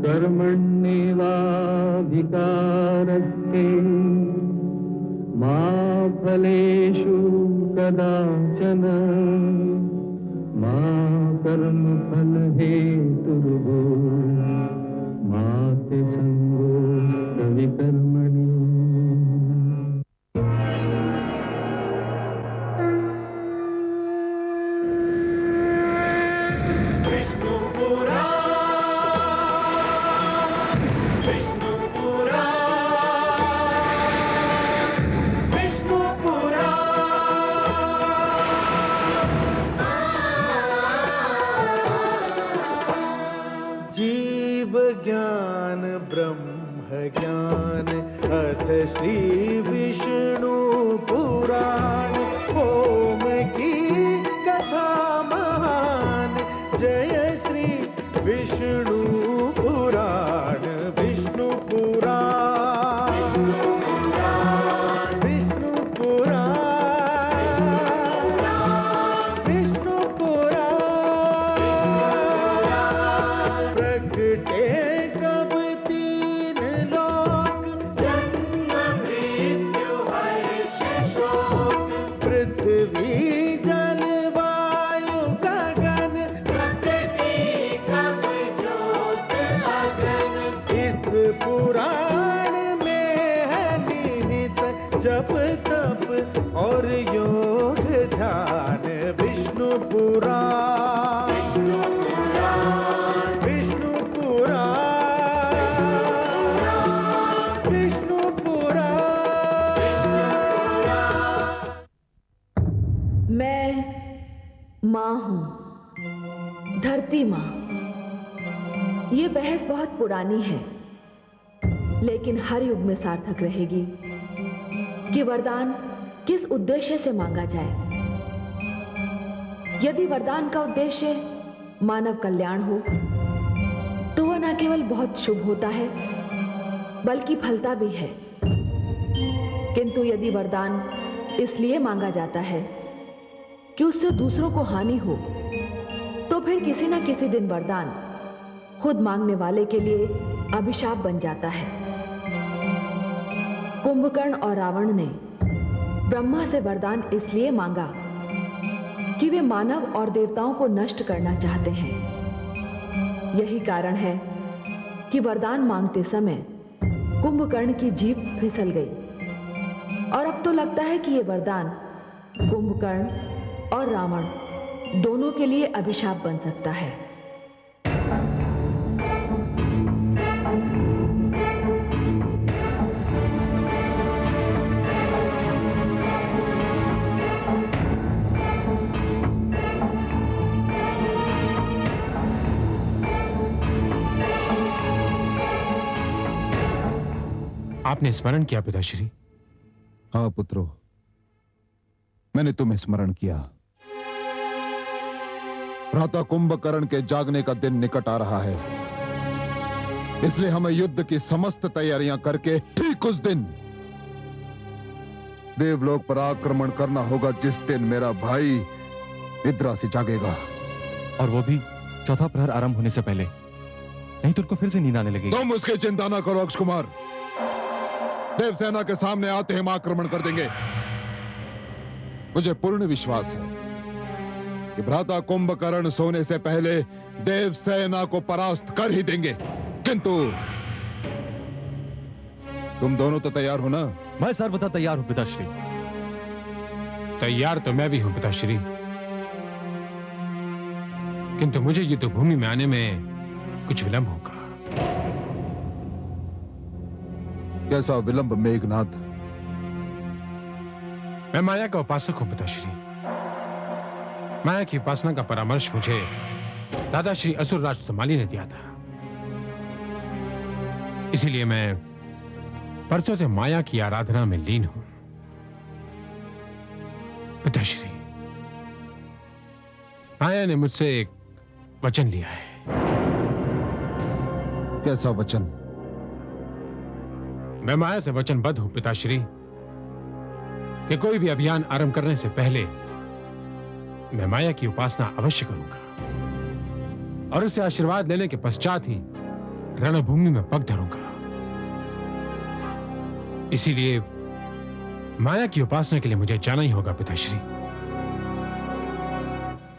कर्मण्येवाधिकारस्ते मा फलेषु कदाचन मा कर्मफलहेतुर्भूः मा ते संगोऽस्त्वपि कर्मणि। ज्ञान ब्रह्म ज्ञान अथ श्री विष्णु पुराण ओम की कथा महान जय श्री विष्णु पुराण विष्णु पुराण विष्णु पुराण विष्णु पुराण प्रगटे जप तप और योग ध्यान विष्णु पुराण विष्णु पुराण विष्णु पुराण। मैं माँ हूँ, धरती माँ। ये बहस बहुत पुरानी है, लेकिन हर युग में सार्थक रहेगी कि वरदान किस उद्देश्य से मांगा जाए। यदि वरदान का उद्देश्य मानव कल्याण हो तो वह न केवल बहुत शुभ होता है बल्कि फलता भी है। किंतु यदि वरदान इसलिए मांगा जाता है कि उससे दूसरों को हानि हो तो फिर किसी न किसी दिन वरदान खुद मांगने वाले के लिए अभिशाप बन जाता है। कुंभकर्ण और रावण ने ब्रह्मा से वरदान इसलिए मांगा कि वे मानव और देवताओं को नष्ट करना चाहते हैं। यही कारण है कि वरदान मांगते समय कुंभकर्ण की जीभ फिसल गई और अब तो लगता है कि यह वरदान कुंभकर्ण और रावण दोनों के लिए अभिशाप बन सकता है। आपने स्मरण किया पिताश्री? हाँ पुत्रो, मैंने तुम्हें स्मरण किया। भ्राता कुंभकर्ण के जागने का दिन निकट आ रहा है, इसलिए हमें युद्ध की समस्त तैयारियां करके ठीक उस दिन देवलोक पर आक्रमण करना होगा जिस दिन मेरा भाई निद्रा से जागेगा। और वो भी चौथा प्रहर आरंभ होने से पहले, नहीं तो उनको फिर से नींद आने लगेगी। तुम उसकी चिंता ना करो अक्ष कुमार, देवसेना के सामने आते हम आक्रमण कर देंगे। मुझे पूर्ण विश्वास है कि भ्राता कुंभकर्ण सोने से पहले देवसेना को परास्त कर ही देंगे। किंतु तुम दोनों तो तैयार हो ना? मैं सर्वथा तैयार हूं पिताश्री। तैयार तो मैं भी हूं पिताश्री, किंतु मुझे युद्ध भूमि में आने में कुछ विलंब होगा। कैसा विलंब मेघनाथ? मैं माया का उपासक हूं पिताश्री। माया की उपासना का परामर्श मुझे दादाश्री असुरराज समाली ने दिया था। इसीलिए मैं परसों से माया की आराधना में लीन हूं। पिताश्री, माया ने मुझसे एक वचन लिया है। कैसा वचन? मैं माया से वचनबद्ध हूं पिताश्री कि कोई भी अभियान आरंभ करने से पहले मैं माया की उपासना अवश्य करूंगा और उससे आशीर्वाद लेने के पश्चात ही रणभूमि में पग धरूंगा। इसीलिए माया की उपासना के लिए मुझे जाना ही होगा पिताश्री।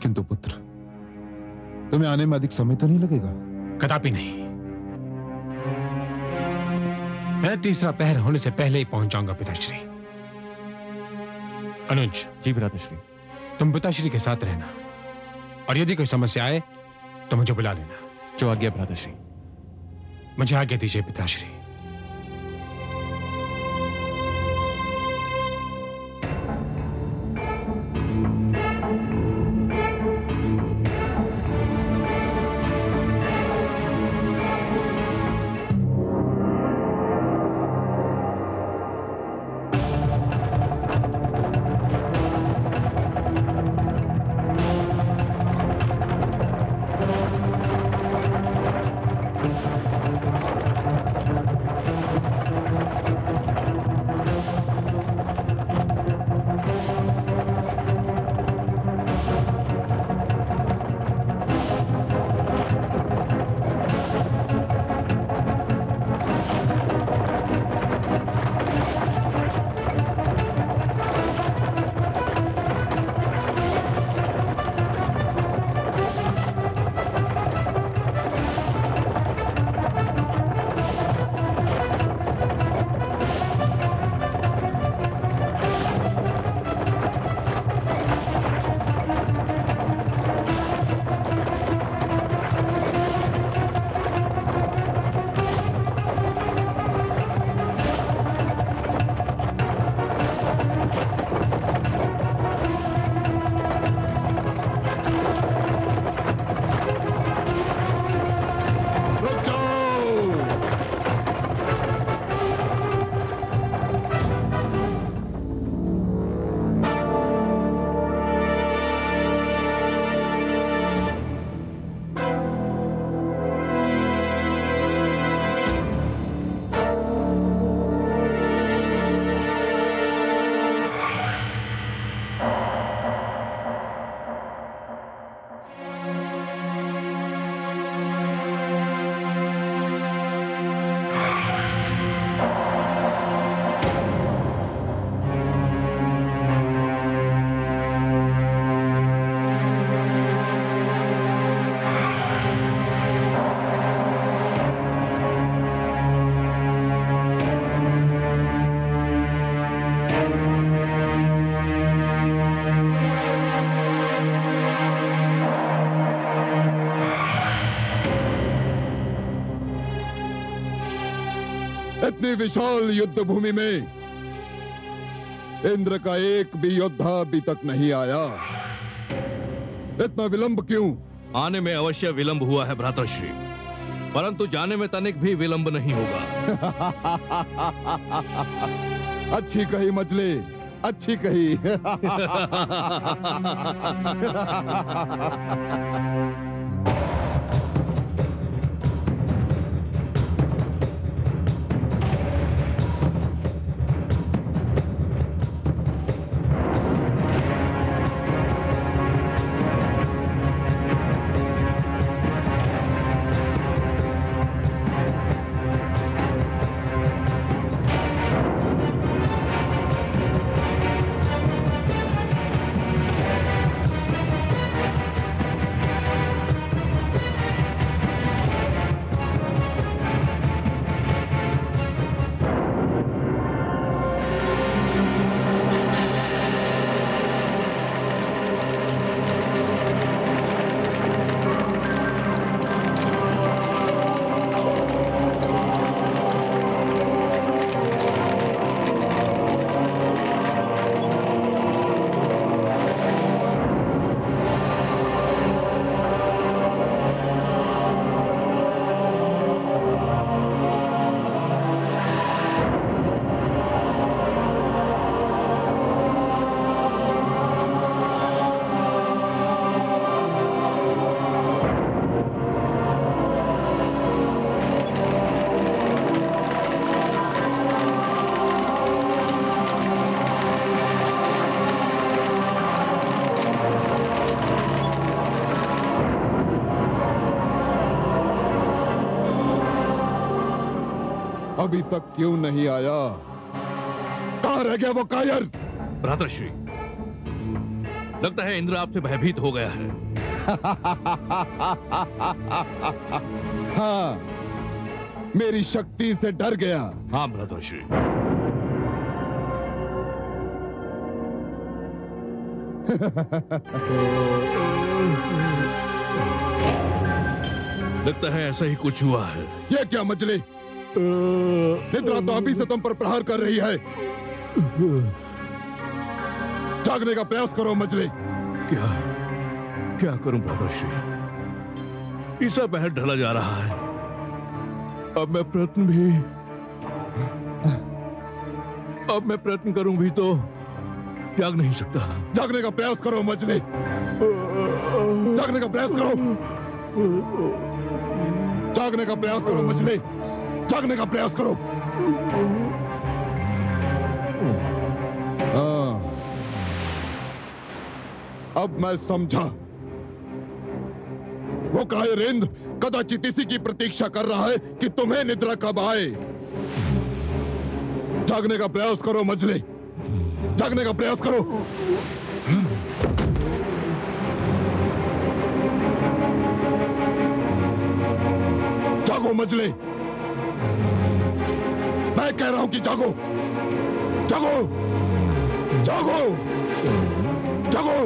किंतु पुत्र, तुम्हें आने में अधिक समय तो नहीं लगेगा? कदापि नहीं। मैं तीसरा पहर होने से पहले ही पहुंच जाऊंगा पिताश्री। अनुज। जी भ्राताश्री। तुम पिताश्री के साथ रहना, और यदि कोई समस्या आए तो मुझे बुला लेना। जो आज्ञा भ्राताश्री। मुझे आज्ञा दीजिए पिताश्री। इतनी विशाल युद्ध भूमि में इंद्र का एक भी योद्धा अभी तक नहीं आया। इतना विलंब क्यों? आने में अवश्य विलंब हुआ है भ्राताश्री, परंतु जाने में तनिक भी विलंब नहीं होगा। अच्छी कही मजले, अच्छी कही। अभी तक क्यों नहीं आया? कहां रह गया वो कायर? भ्रातृश्री, लगता है इंद्र आपसे भयभीत हो गया है। हाँ, मेरी शक्ति से डर गया। हाँ भ्रातृश्री। लगता है ऐसा ही कुछ हुआ है। ये क्या मजली? निद्रा तो अभी से तुम पर प्रहार कर रही है। जागने का प्रयास करो मजली। क्या क्या करूं भ्रातृश्री? ईसा पहर ढला जा रहा है। अब मैं प्रयत्न करूं भी तो जाग नहीं सकता। जागने का प्रयास करो मजली। जागने का प्रयास करो। जागने का प्रयास करो मजली। जागने का प्रयास करो। हाँ, अब मैं समझा। वो कायर इंद्र कदाचित इसी की प्रतीक्षा कर रहा है कि तुम्हें निद्रा कब आए। जागने का प्रयास करो मजली। जागने का प्रयास करो। जागो मजली। मैं कह रहा हूं कि जागो। जागो। जागो। जागो।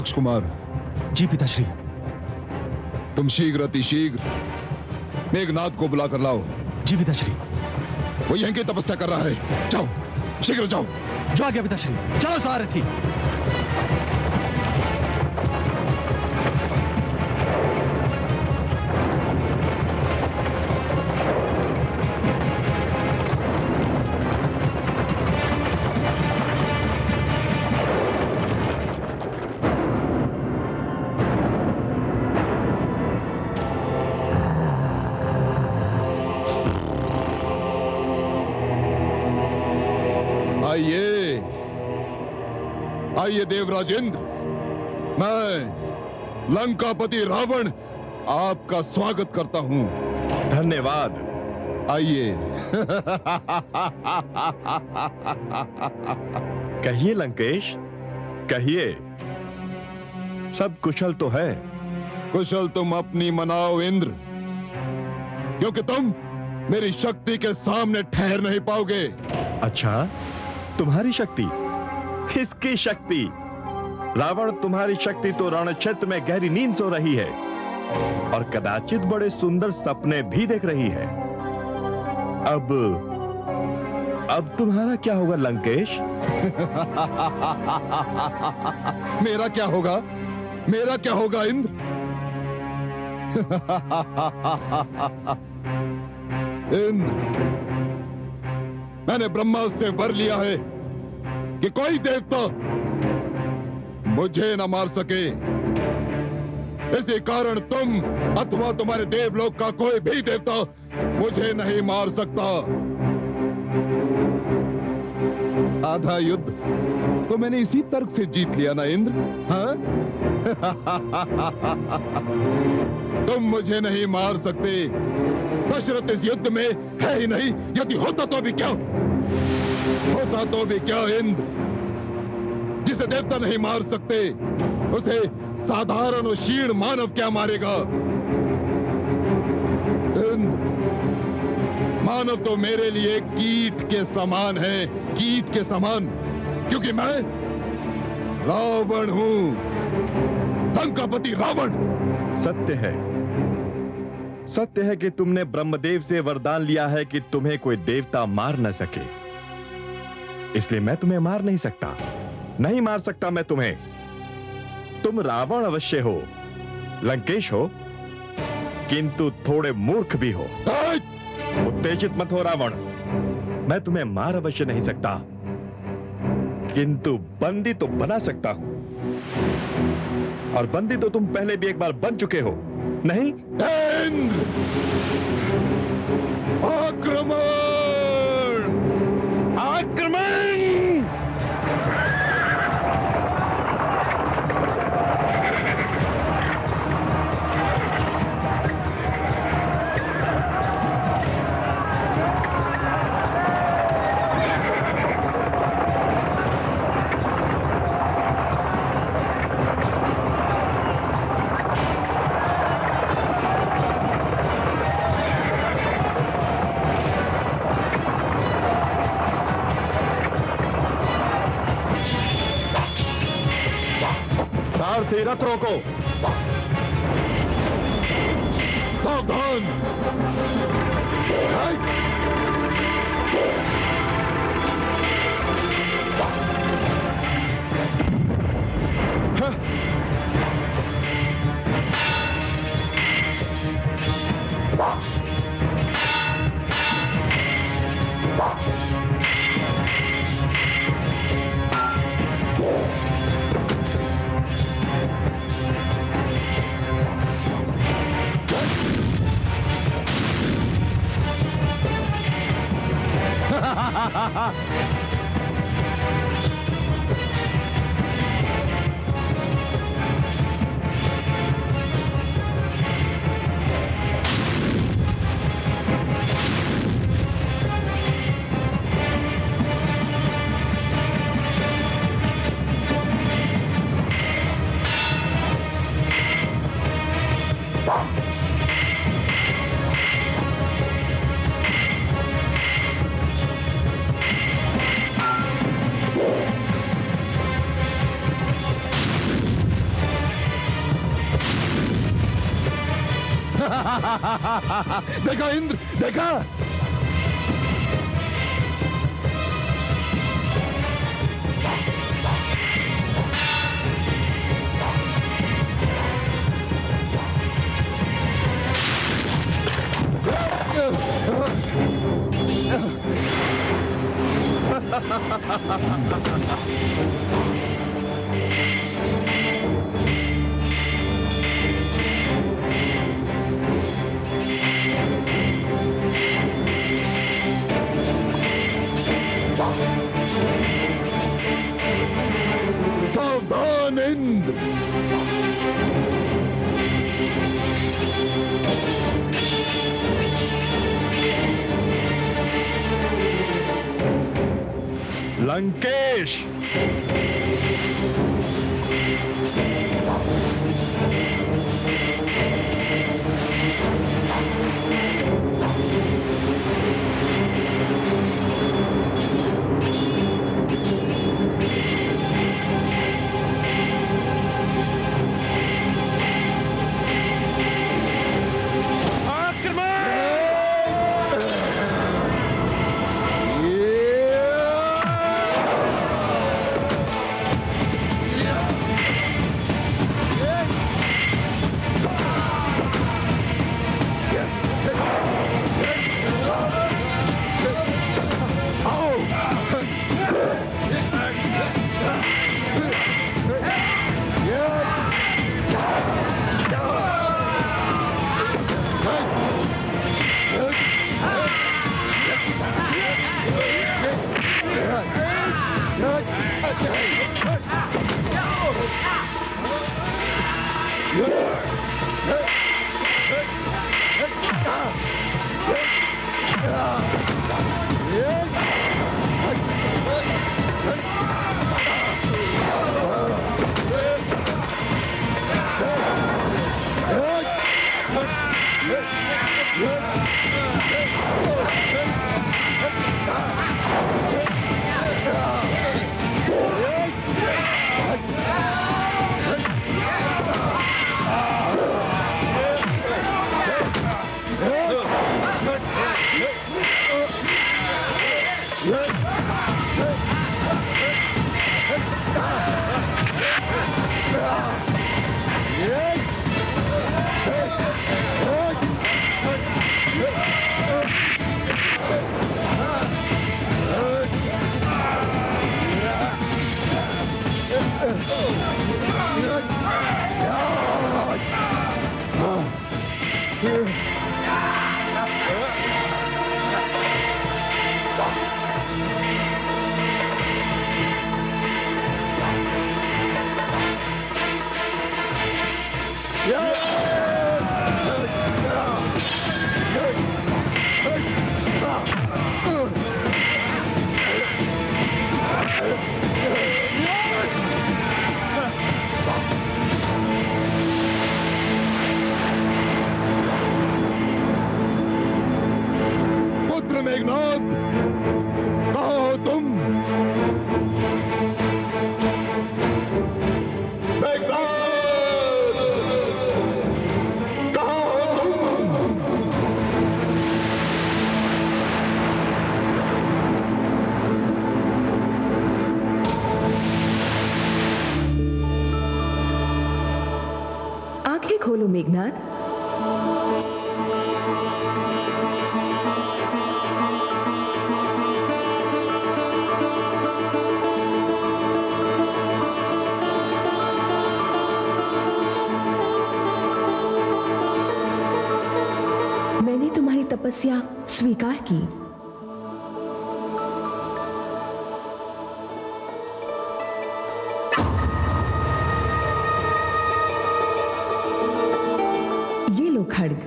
अक्ष कुमार। जी पिताश्री। तुम शीघ्र अतिशीघ्र मेघनाथ को बुला कर लाओ। जी पिताश्री। वो यहीं की तपस्या कर रहा है। जाओ, शीघ्र जाओ। जो आ गया पिताश्री। चलो सारथी। आइए, आइए देवराज इंद्र। मैं लंकापति रावण आपका स्वागत करता हूं। धन्यवाद। आइए। कहिए लंकेश, कहिए। सब कुशल तो है? कुशल तुम अपनी मनाओ इंद्र, क्योंकि तुम मेरी शक्ति के सामने ठहर नहीं पाओगे। अच्छा, तुम्हारी शक्ति? इसकी शक्ति? रावण, तुम्हारी शक्ति तो रण क्षेत्र में गहरी नींद सो रही है और कदाचित बड़े सुंदर सपने भी देख रही है। अब तुम्हारा क्या होगा लंकेश? मेरा क्या होगा? मेरा क्या होगा इंद्र? इंद्र, मैंने ब्रह्मा से वर लिया है कि कोई देवता मुझे न मार सके। इसी कारण तुम अथवा तुम्हारे देवलोक का कोई भी देवता मुझे नहीं मार सकता। आधा युद्ध तो मैंने इसी तर्क से जीत लिया ना इंद्र? हाँ? तुम मुझे नहीं मार सकते। दशरथ इस युद्ध में है ही नहीं। यदि होता तो भी क्या? होता तो भी क्या इंद्र? जिसे देवता नहीं मार सकते उसे साधारण और क्षीण मानव क्या मारेगा? इंद्र, मानव तो मेरे लिए कीट के समान है, कीट के समान, क्योंकि मैं रावण हूं, लंकापति रावण। सत्य है, सत्य है कि तुमने ब्रह्मदेव से वरदान लिया है कि तुम्हें कोई देवता मार न सके, इसलिए मैं तुम्हें मार नहीं सकता, नहीं मार सकता मैं तुम्हें। तुम रावण अवश्य हो, लंकेश हो, किंतु थोड़े मूर्ख भी हो। उत्तेजित मत हो रावण, मैं तुम्हें मार अवश्य नहीं सकता, किंतु बंदी तो बना सकता हूं, और बंदी तो तुम पहले भी एक बार बन चुके हो, नहीं? इंद्र, आक्रमण! आक्रमण! सारथी रथ रोको। सावधान! देखा इंद्र, देखा? सावधान इंद्र! लंकेश! मेघनाद। मैंने तुम्हारी तपस्या स्वीकार की। ये लो खड्ग,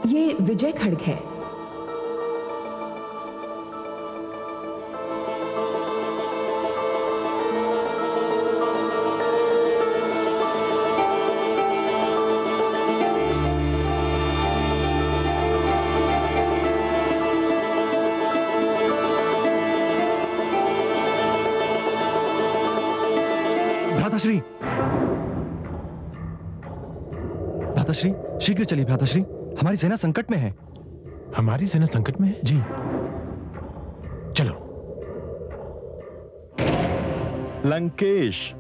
ये विजय खड्ग है। भ्राताश्री, भ्राताश्री, शीघ्र चलिए भ्राताश्री, हमारी सेना संकट में है। हमारी सेना संकट में है? जी। चलो। लंकेश,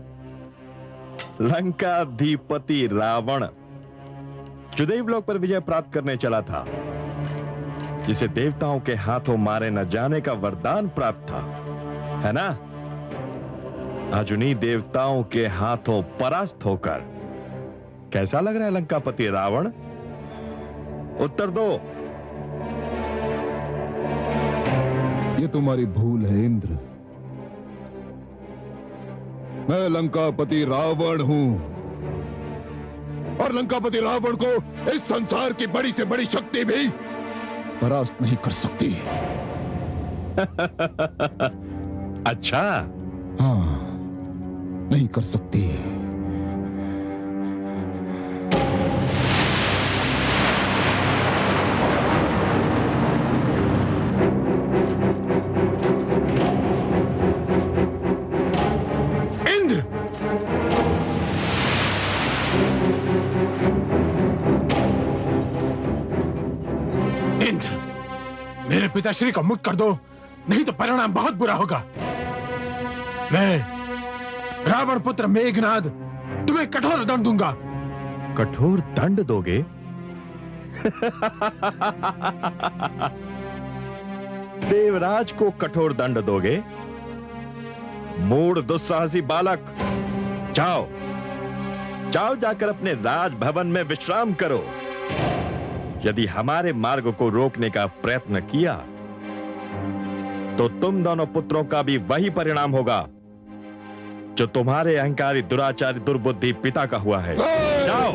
लंकाधिपति रावण जो देवलोक पर विजय प्राप्त करने चला था, जिसे देवताओं के हाथों मारे न जाने का वरदान प्राप्त था, है ना? आज उन्हीं देवताओं के हाथों परास्त होकर कैसा लग रहा है लंकापति रावण? उत्तर दो। ये तुम्हारी भूल है इंद्र। मैं लंकापति रावण हूं और लंकापति रावण को इस संसार की बड़ी से बड़ी शक्ति भी परास्त नहीं कर सकती। अच्छा, हाँ, नहीं कर सकती। इंद्र! इंद्र, मेरे पिताश्री को मुक्त कर दो, नहीं तो परिणाम बहुत बुरा होगा। मैं रावण पुत्र मेघनाद तुम्हें कठोर दंड दूंगा। कठोर दंड दोगे? देवराज को कठोर दंड दोगे? मूढ़ दुस्साहसी बालक, जाओ जाओ, जाकर अपने राजभवन में विश्राम करो। यदि हमारे मार्ग को रोकने का प्रयत्न किया तो तुम दोनों पुत्रों का भी वही परिणाम होगा जो तुम्हारे अहंकारी दुराचारी दुर्बुद्धि पिता का हुआ है। जाओ।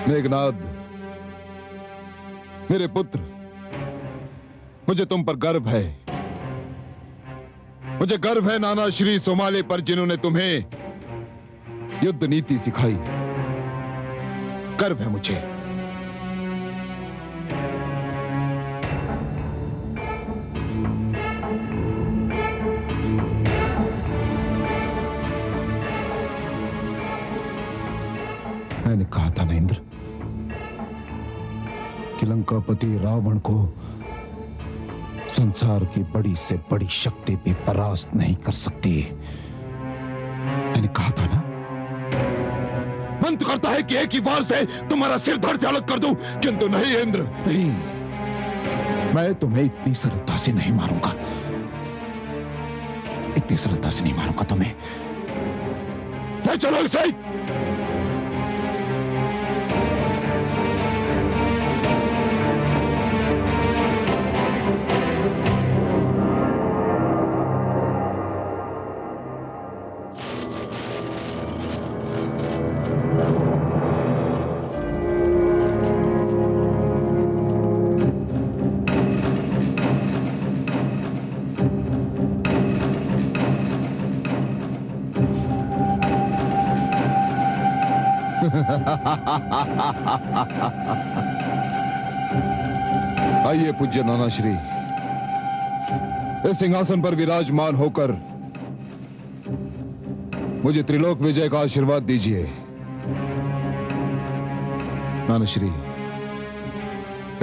मेघनाद, मेरे पुत्र, मुझे तुम पर गर्व है। मुझे गर्व है नाना श्री सोमाले पर, जिन्होंने तुम्हें युद्ध नीति सिखाई। गर्व है मुझे। मैंने कहा था ना इंद्र कि लंकापति रावण को संसार की बड़ी से बड़ी शक्ति भी परास्त नहीं कर सकती। मैंने कहा था ना। मन तो करता है कि एक ही वार से तुम्हारा सिर धड़ से अलग कर दूं, किंतु नहीं इंद्र, नहीं। मैं तुम्हें इतनी सरलता से नहीं मारूंगा, इतनी सरलता से नहीं मारूंगा तुम्हें। ले चलो इसे। आइए पूज्य नाना श्री, इस सिंहासन पर विराजमान होकर मुझे त्रिलोक विजय का आशीर्वाद दीजिए। नाना श्री,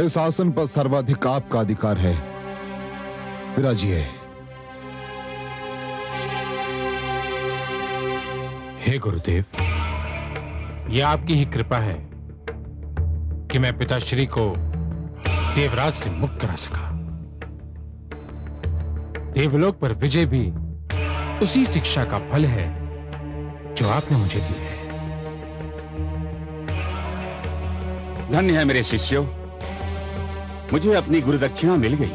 इस आसन पर सर्वाधिक आपका अधिकार है। विराजिए। हे गुरुदेव, यह आपकी ही कृपा है कि मैं पिताश्री को देवराज से मुक्त करा सका। देवलोक पर विजय भी उसी शिक्षा का फल है जो आपने मुझे दी है। धन्य है मेरे शिष्यों, मुझे अपनी गुरुदक्षिणा मिल गई।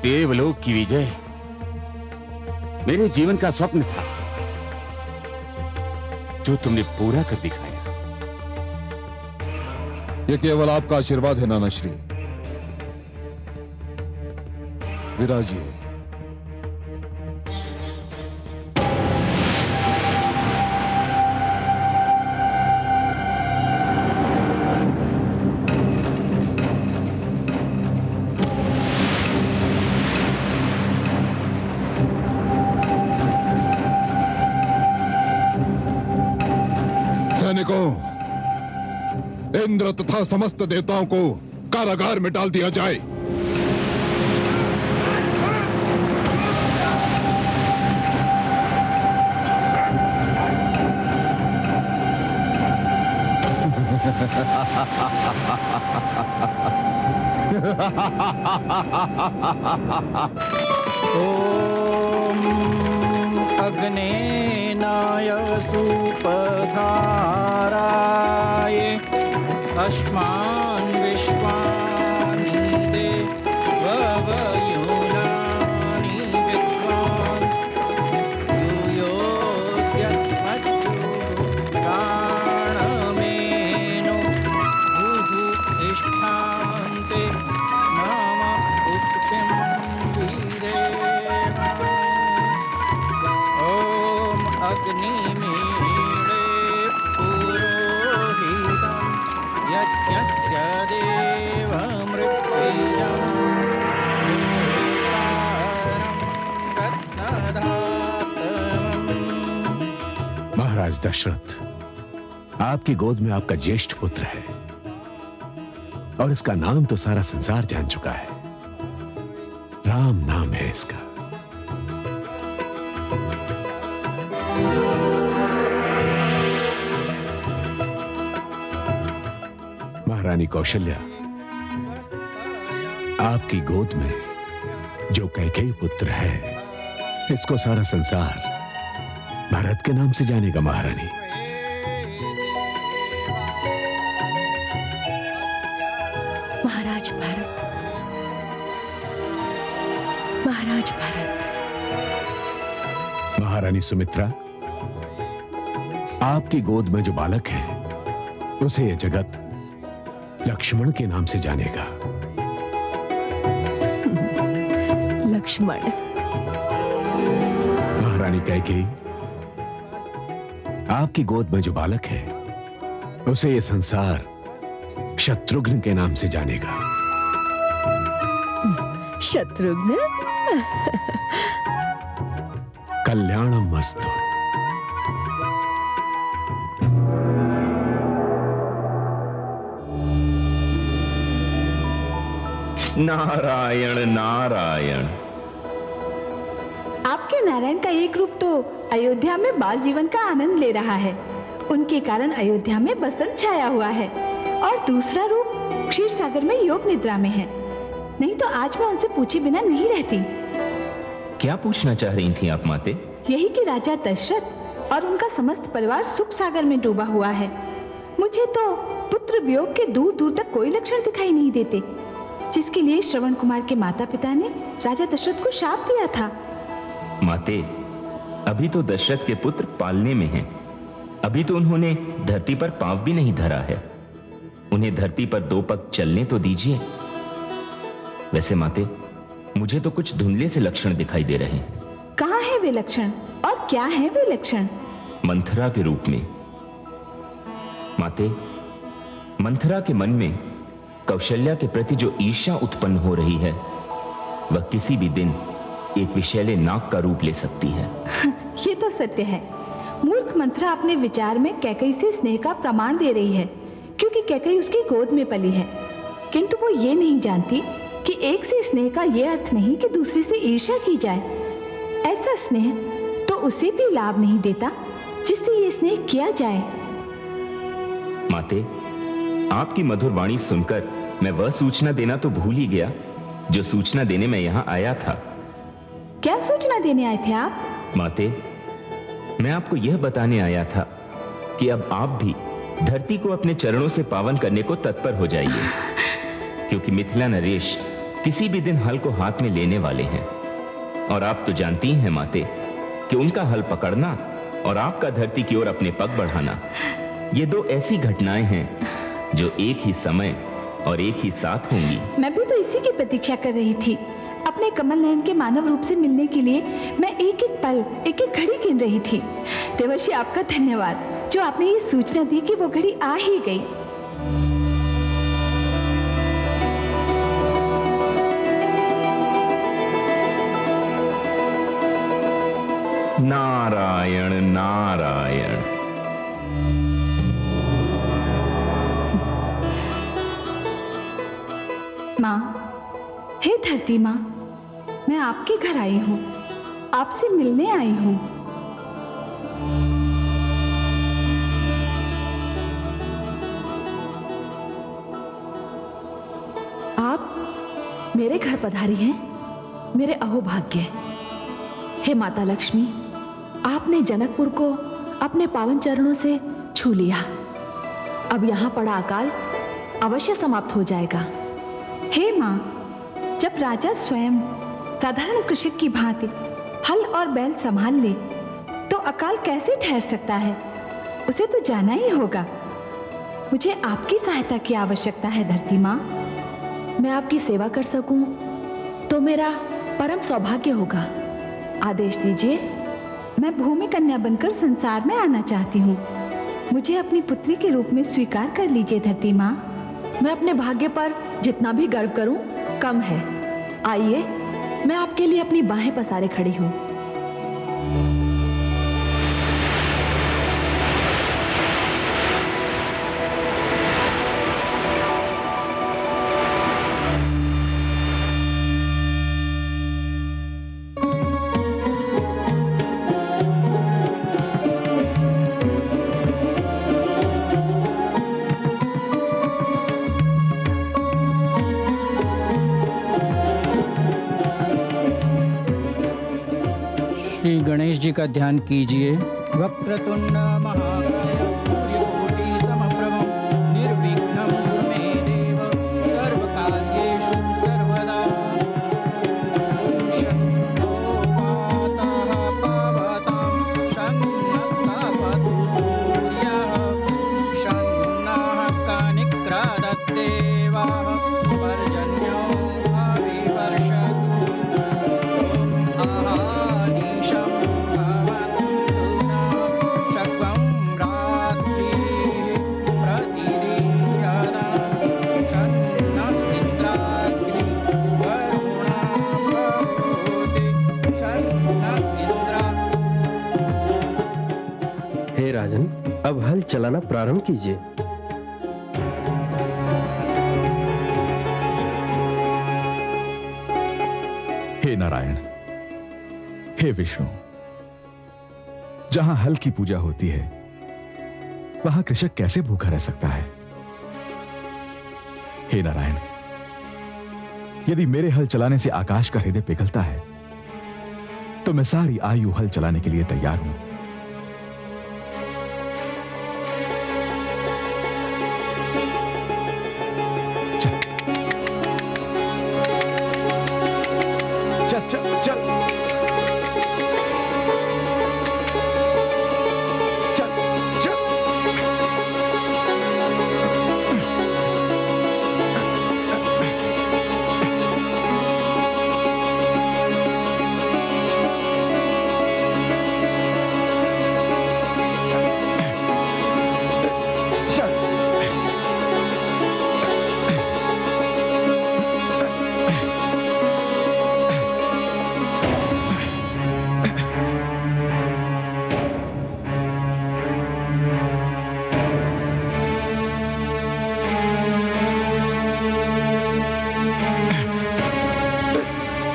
देवलोक की विजय मेरे जीवन का स्वप्न था, जो तुमने पूरा कर दिखाया। यह केवल आपका आशीर्वाद है नाना श्री। विराजिए। सैनिकों, इंद्र तथा समस्त देवताओं को कारागार में डाल दिया जाए। ओम अग्नेनाय सुपधाराय अस्मान् विश्वानि देवयुनानि विद्वान् यूयोऽद्यस्मच्चु प्राणमेनो भूः तिष्ठान्ते मम उक्तिं वीरेण। ॐ अग्निमीळे पुरोहितं यज्ञस्य देवमृत्युञ्जयं रत्नधातमम्। महाराज दशरथ, आपकी गोद में आपका ज्येष्ठ पुत्र है और इसका नाम तो सारा संसार जान चुका है। राम नाम है इसका। महारानी कौशल्या, आपकी गोद में जो कैकेयी पुत्र है, इसको सारा संसार भरत के नाम से जानेगा। महारानी, महाराज भरत, महाराज भरत। महारानी सुमित्रा, आपकी गोद में जो बालक है उसे यह जगत लक्ष्मण के नाम से जानेगा। लक्ष्मण। महारानी कैकेयी, आपकी गोद में जो बालक है उसे यह संसार शत्रुघ्न के नाम से जानेगा। शत्रुघ्न। कल्याणम मस्तु। नारायण नारायण। आपके नारायण का एक रूप तो अयोध्या में बाल जीवन का आनंद ले रहा है, उनके कारण अयोध्या में बसंत छाया हुआ है, और दूसरा रूप क्षीर सागर में योग निद्रा में है। नहीं तो आज मैं उनसे पूछे बिना नहीं रहती। क्या पूछना चाह रही थी आप माते? यही कि राजा दशरथ और उनका समस्त परिवार सुख सागर में डूबा हुआ है। मुझे तो पुत्र वियोग के दूर दूर तक कोई लक्षण दिखाई नहीं देते, जिसके लिए श्रवण कुमार के माता पिता ने राजा दशरथ को शाप दिया था। माते, अभी तो दशरथ के पुत्र पालने में हैं। अभी तो उन्होंने धरती पर पांव भी नहीं धरा है। उन्हें धरती पर 2 पग चलने तो दीजिए। वैसे माते, मुझे तो कुछ धुंधले से लक्षण दिखाई दे रहे हैं। कहाँ है वे लक्षण और क्या है वे लक्षण? मंथरा के रूप में। माते, मंथरा के मन में कौशल्या के प्रति जो ईर्ष्या उत्पन्न हो रही है, वह किसी भी दिन एक विषैले नाग का रूप ले सकती है। ये तो सत्य है। मूर्ख मंथरा अपने विचार में कैकेयी से स्नेह का प्रमाण दे रही है, क्योंकि कैकेयी उसकी गोद में पली है। किंतु वो ये नहीं जानती कि एक से स्नेह का ये अर्थ नहीं कि दूसरे से ईर्ष्या की जाए। ऐसा स्नेह तो उसे भी लाभ नहीं देता जिससे ये स्नेह किया जाए। माते, आपकी मधुर वाणी सुनकर मैं वह सूचना देना तो भूल ही गया जो सूचना देने मैं यहाँ आया था। क्या सूचना देने आए थे आप? माते, मैं आपको यह बताने आया था कि अब आप भी धरती को अपने चरणों से पावन करने को तत्पर हो जाइए, क्योंकि मिथिला नरेश किसी भी दिन हल को हाथ में लेने वाले हैं। और आप तो जानती हैं माते कि उनका हल पकड़ना और आपका धरती की ओर अपने पग बढ़ाना, ये 2 ऐसी घटनाएं हैं जो एक ही समय और एक ही साथ होंगी। मैं भी तो इसी की प्रतीक्षा कर रही थी। अपने कमल नयन के मानव रूप से मिलने के लिए मैं एक एक पल, एक एक घड़ी गिन रही थी। देवर्षि, आपका धन्यवाद जो आपने ये सूचना दी कि वो घड़ी आ ही गई। नारायण नारायण। माँ, हे धरती माँ, मैं आपके घर आई हूँ, आपसे मिलने आई हूँ। आप मेरे घर पधारी हैं, मेरे अहोभाग्य। हे माता लक्ष्मी, आपने जनकपुर को अपने पावन चरणों से छू लिया। अब यहाँ पड़ा अकाल अवश्य समाप्त हो जाएगा। हे माँ, जब राजा स्वयं साधारण कृषक की भांति हल और बैल संभाल ले तो अकाल कैसे ठहर सकता है? उसे तो जाना ही होगा। मुझे आपकी सहायता की आवश्यकता है धरती माँ। मैं आपकी सेवा कर सकूं तो मेरा परम सौभाग्य होगा। आदेश दीजिए। मैं भूमि कन्या बनकर संसार में आना चाहती हूँ। मुझे अपनी पुत्री के रूप में स्वीकार कर लीजिए धरती माँ। मैं अपने भाग्य पर जितना भी गर्व करूं कम है। आइए, मैं आपके लिए अपनी बाहें पसारे खड़ी हूं। श्री गणेश जी का ध्यान कीजिए। वक्रतुंड महाकाय सूर्यकोटि समप्रभं निर्विघ्नं कुरु मे देव सर्वकार्येषु सर्वदा। ओम चलाना प्रारंभ कीजिए। हे नारायण, हे विष्णु, जहां हल की पूजा होती है वहां कृषक कैसे भूखा रह सकता है? हे नारायण, यदि मेरे हल चलाने से आकाश का हृदय पिघलता है तो मैं सारी आयु हल चलाने के लिए तैयार हूं।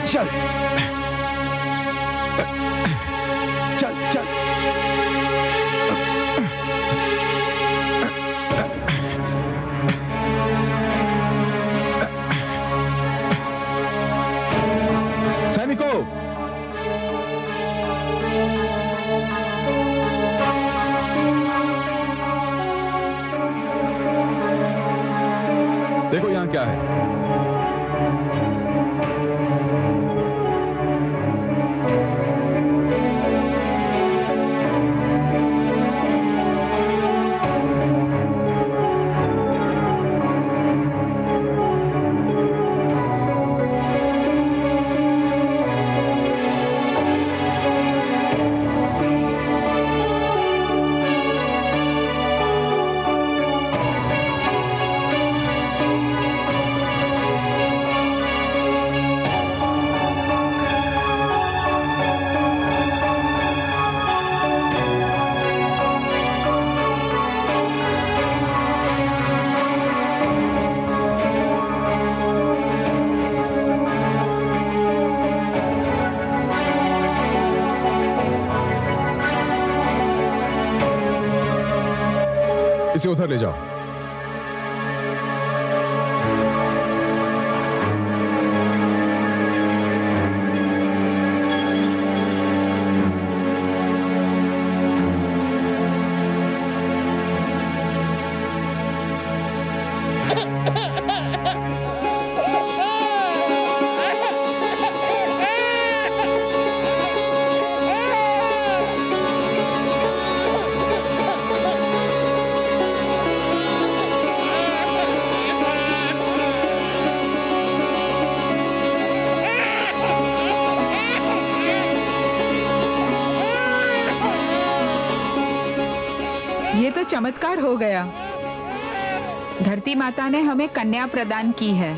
चल चल चल चल देखो यहां क्या है। इसे उधर ले जाओ। ये तो चमत्कार हो गया। धरती माता ने हमें कन्या प्रदान की है।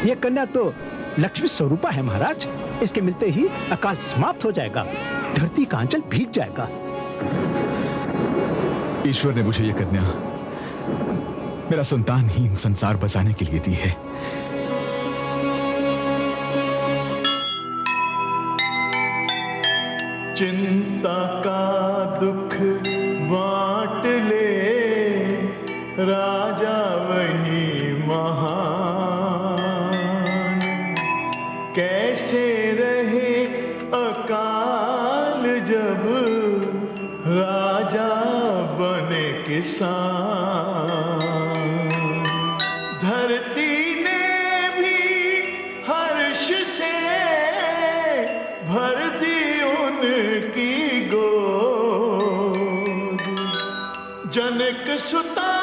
ये कन्या तो लक्ष्मी स्वरूपा है महाराज। इसके मिलते ही अकाल समाप्त हो जाएगा, धरती का अंचल भीग जाएगा। ईश्वर ने मुझे ये कन्या मेरा संतानहीन संसार बसाने के लिए दी है। चिंता का दुख बांट ले, राजा वही महान। कैसे रहे अकाल जब राजा बने किसान। धरती ने भी हर्ष से भर दी उनकी गोद। जनक सुता